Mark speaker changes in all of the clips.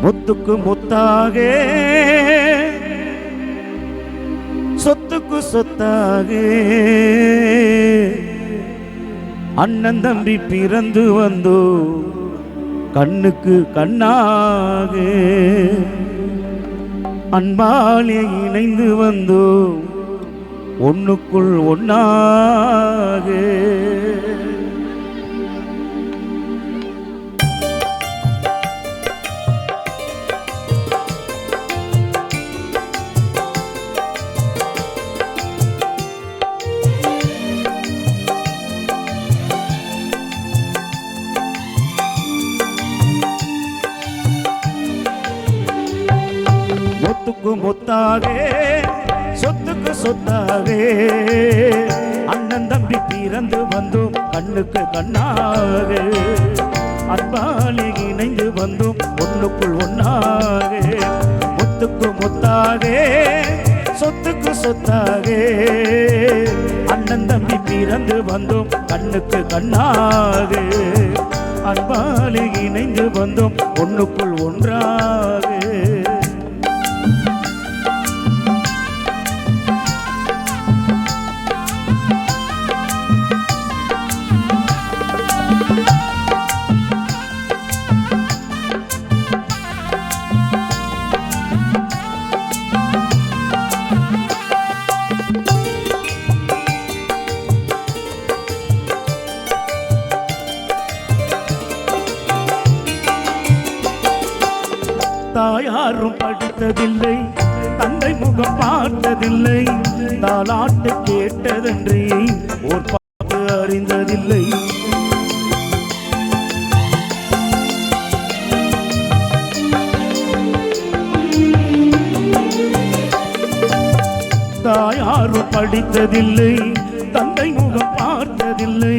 Speaker 1: முத்துக்கு முத்தாக சொத்துக்கு சொத்தாக அண்ணன் தம்பி பிறந்து வந்தோ கண்ணுக்கு கண்ணாக அன்பாலே இணைந்து வந்தோ ஒண்ணுக்குள் ஒண்ணாக முத்துக்கு முத்தாக சொத்துக்கு சொத்தாக அண்ணன் தம்பி பிறந்து வந்தோம் கண்ணுக்கு கண்ணாக அன்பாலே இணைந்து வந்தோம் ஒண்ணுக்குள் ஒண்ணாக முத்துக்கு முத்தாக சொத்துக்கு சொத்தாக அண்ணன் தம்பி பிறந்து வந்தோம் கண்ணுக்கு கண்ணாக அன்பாலே இணைந்து வந்தோம் ஒண்ணுக்குள் ஒன்றாக தாயாரும் படித்ததில்லை தந்தை முகம் பார்த்ததில்லை தாலாட்டு கேட்டதன்றி ஓர் பாட்டு அறிந்ததில்லை தாயாரும் படித்ததில்லை தந்தை முகம் பார்த்ததில்லை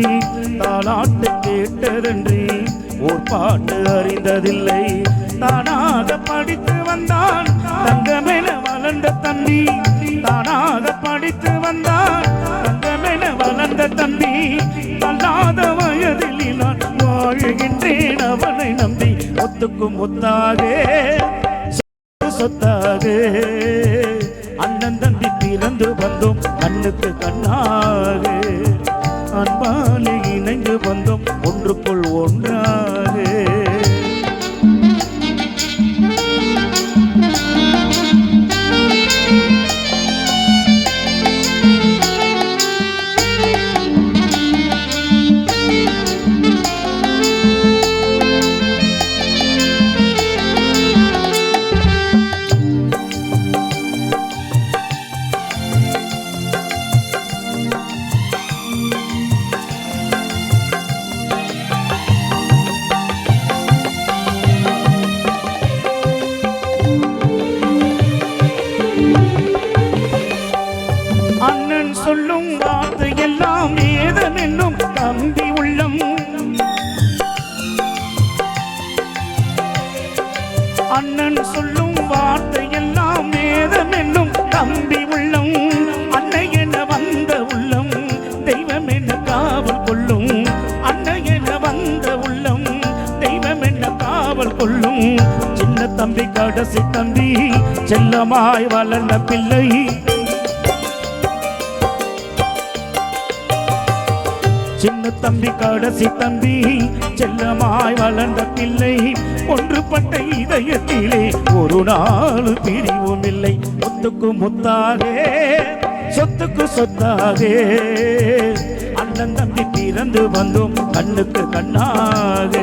Speaker 1: தாலாட்டு கேட்டதன்றி ஓர் பாட்டு அறிந்ததில்லை தானாக படித்து வந்தான் தங்கமென வளர்ந்த தம்பி தானாக படித்து வந்தான் தங்கமென வளர்ந்த தம்பி அல்லாத வயதில் நான் வாழ்கின்றேன் அவனை நம்பி முத்துக்கு முத்தாக சொத்தாக அண்ணன் தம்பி பிறந்து வந்தோம் கண்ணுக்கு கண்ணாக அன்பாலே இணைந்து வந்தோம் ஒன்றுக்குள் ஒன்றாக அண்ணன் சொல்லும் வார்த்தை எல்லாம் வேதம் என்னும் தம்பி உள்ளம் அண்ணன் சொல்லும் வார்த்தை எல்லாம் வேதம் என்னும் தம்பி உள்ளம் அன்னை என வந்த உள்ளம் தெய்வம் என காவல் கொள்ளும் அன்னை என வந்த உள்ளம் தெய்வம் என காவல் கொள்ளும் சின்ன தம்பி கடைசி தம்பி செல்லமாய் வளர்ந்த பிள்ளை சின்ன தம்பி கடைசி தம்பி செல்லமாய் வளர்ந்த பிள்ளை ஒன்றுபட்ட இதயத்திலே ஒரு நாள் பிரிவும் இல்லை முத்துக்கு முத்தாக சொத்துக்கு சொத்தாக அண்ணன் தம்பி பிறந்து வந்தோம் கண்ணுக்கு கண்ணாக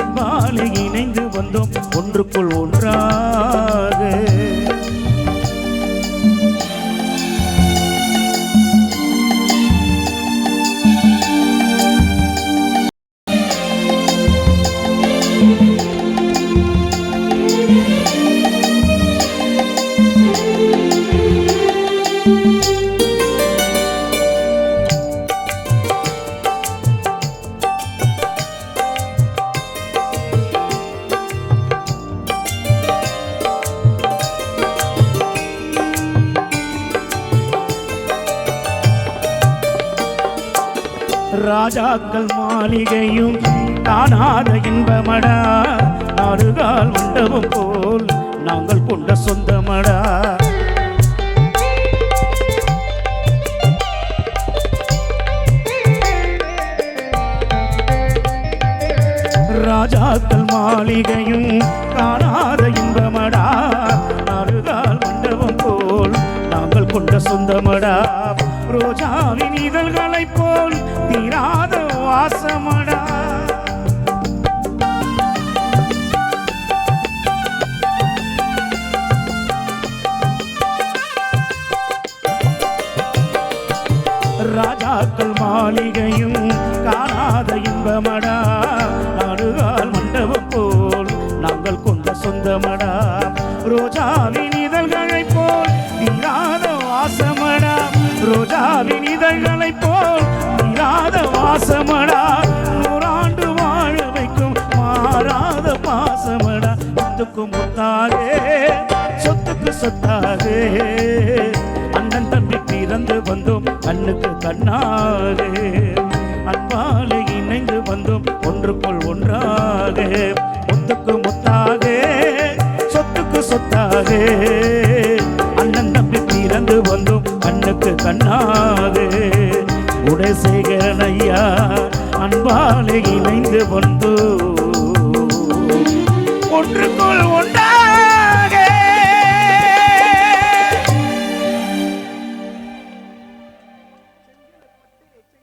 Speaker 1: அன்பாலே இணைந்து வந்தோம் ஒன்றுக்குள் ஒன்றாக ராஜாக்கள் மாளிகையும் காணாத இன்பமடா நாடுகால் உண்ட மண்டபம் போல் நாங்கள் கொண்ட சொந்தமடா. ராஜாக்கள் மாளிகையும் காணாத இன்பமடா. நாடுகால் மண்டபம் போல் நாங்கள் கொண்ட சொந்தமடா. ரோஜாவின் இதழ்களைப் போல் தீராத வாசமடா. ராஜாக்கள் மாளிகையும் காணாத இன்பமடா. நாடுகால் மண்டபம் போல் நாங்கள் கொண்ட சொந்தமடா. ரோஜாவின் இதழ்களைப் போல் தீராத வாசமடா. ரோஜாவின் இதழ்களைப் போல் தீராத வாசமடா. நூறாண்டு வாழ வைக்கும் மாறாத பாசமடா. சொத்துக்கு முத்தாகே சொத்துக்கு சொத்தாகே அண்ணன் தம்பி பிறந்து வந்தோம் கண்ணுக்கு கண்ணாக. அன்பாலே இணைந்து வந்தோம் ஒன்றுக்குள் ஒன்றாக. முத்துக்கு முத்தாக சொத்துக்கு சொத்தாக அண்ணன் தம்பி பிறந்து வந்தோம் கண்ணுக்கு கண்ணாக. குணசேகரன் ஐயா அன்பாலே இணைந்து வந்தோம் ஒன்றுக்குள்